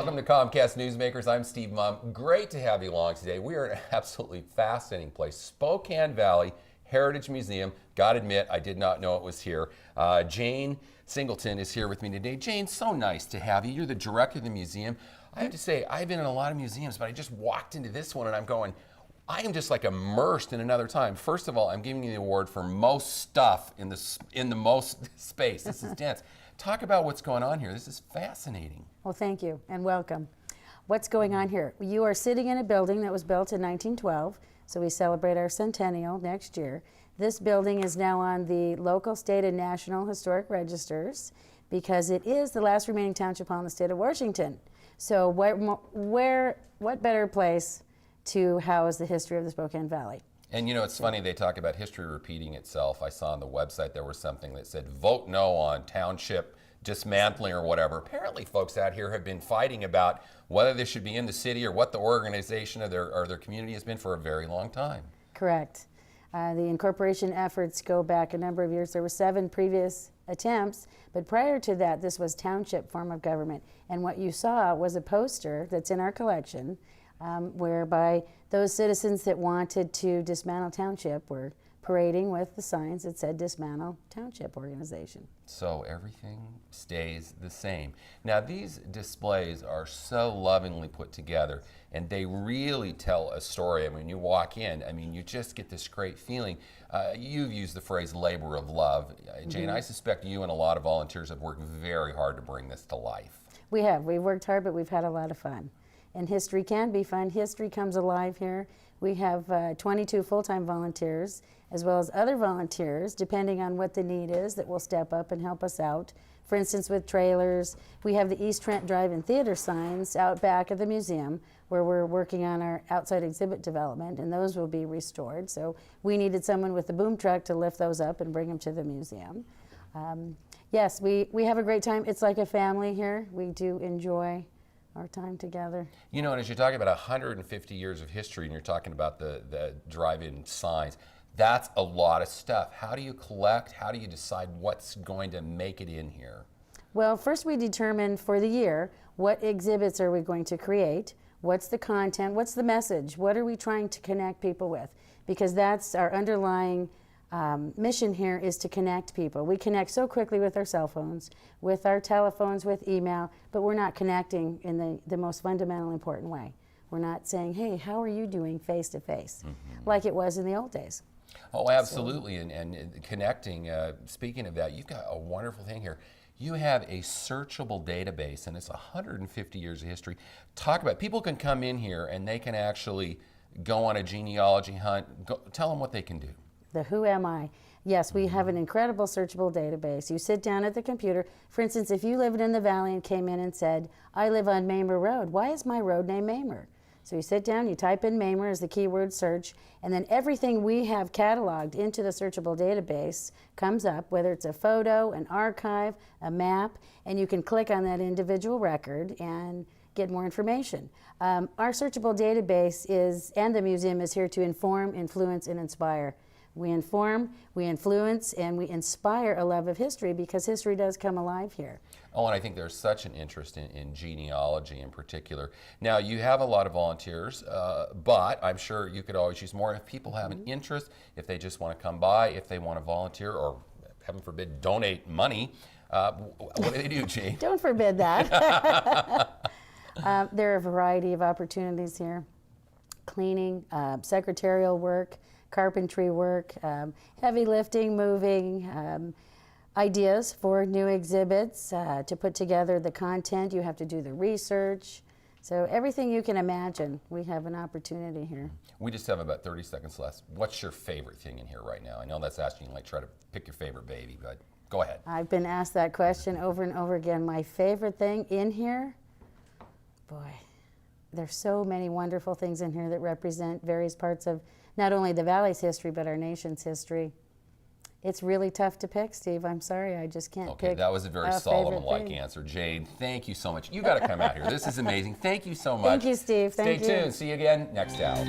Welcome to Comcast Newsmakers. I'm Steve Mumm. Great to have you along today. We are in an absolutely fascinating place, Spokane Valley Heritage Museum. Gotta admit, I did not know it was here. Jane Singleton is here with me today. Jane, so nice to have you. You're the director of the museum. I have to say, I've been in a lot of museums, but I just walked into this one and I'm going, I am just like immersed in another time. First of all, I'm giving you the award for most stuff in the most space. This is dense. Talk about what's going on here. This is fascinating. Well, thank you and welcome. What's going on here? You are sitting in a building that was built in 1912, so we celebrate our centennial next year. This building is now on the local, state, and national historic registers because it is the last remaining township hall in the state of Washington. So what better place to house the history of the Spokane Valley? And you know, it's funny, they talk about history repeating itself. I saw on the website there was something that said, vote no on township dismantling or whatever. Apparently folks out here have been fighting about whether this should be in the city or what the organization of their community has been for a very long time. Correct. The incorporation efforts go back a number of years. There were 7 previous attempts, but prior to that, this was township form of government. And what you saw was a poster that's in our collection whereby those citizens that wanted to dismantle township were parading with the signs that said dismantle township organization. So everything stays the same. Now these displays are so lovingly put together and they really tell a story. I mean, you walk in, I mean, you just get this great feeling. You've used the phrase labor of love. Jane, I suspect you and a lot of volunteers have worked very hard to bring this to life. We have. We've worked hard, but we've had a lot of fun. And history can be fun. History comes alive here. We have 22 full-time volunteers, as well as other volunteers, depending on what the need is, that will step up and help us out. For instance, with trailers, we have the East Trent Drive-In Theater signs out back of the museum, where we're working on our outside exhibit development, and those will be restored. So we needed someone with the boom truck to lift those up and bring them to the museum. Yes, we have a great time. It's like a family here. We do enjoy our time together. You know, and as you're talking about 150 years of history and you're talking about the drive-in signs, that's a lot of stuff. How do you collect? How do you decide what's going to make it in here? Well, first we determine for the year, what exhibits are we going to create? What's the content? What's the message? What are we trying to connect people with? Because that's our underlying mission here, is to connect people. We connect so quickly with our cell phones, with our telephones, with email, but we're not connecting in the most fundamental important way. We're not saying, hey, how are you doing face to face, like it was in the old days. Oh, absolutely, and connecting, speaking of that, you've got a wonderful thing here. You have a searchable database, and it's 150 years of history. Talk about, people can come in here and they can actually go on a genealogy hunt. Tell them what they can do. The Who Am I? Yes, we have an incredible searchable database. You sit down at the computer. For instance, if you lived in the valley and came in and said, I live on Mamer Road, why is my road named Mamer? So you sit down, you type in Mamer as the keyword search, and then everything we have cataloged into the searchable database comes up, whether it's a photo, an archive, a map, and you can click on that individual record and get more information. Our searchable database and the museum is here to inform, influence, and inspire. We inform, we influence, and we inspire a love of history, because history does come alive here. Oh, and I think there's such an interest in genealogy in particular. Now, you have a lot of volunteers, but I'm sure you could always use more if people have an interest, if they just want to come by, if they want to volunteer, or heaven forbid, donate money. What do they do, Jane? Don't forbid that. There are a variety of opportunities here. Cleaning, secretarial work, carpentry work, heavy lifting, moving, ideas for new exhibits, to put together the content. You have to do the research. So everything you can imagine, we have an opportunity here. We just have about 30 seconds left. What's your favorite thing in here right now? I know that's asking you, like, try to pick your favorite baby, but go ahead. I've been asked that question over and over again. My favorite thing in here, boy, there's so many wonderful things in here that represent various parts of not only the Valley's history, but our nation's history. It's really tough to pick, Steve. I'm sorry, I just can't pick. Okay, that was a very Solomon-like answer. Jane, thank you so much. You got to come out here. This is amazing. Thank you so much. Thank you, Steve. Stay tuned. See you again next hour.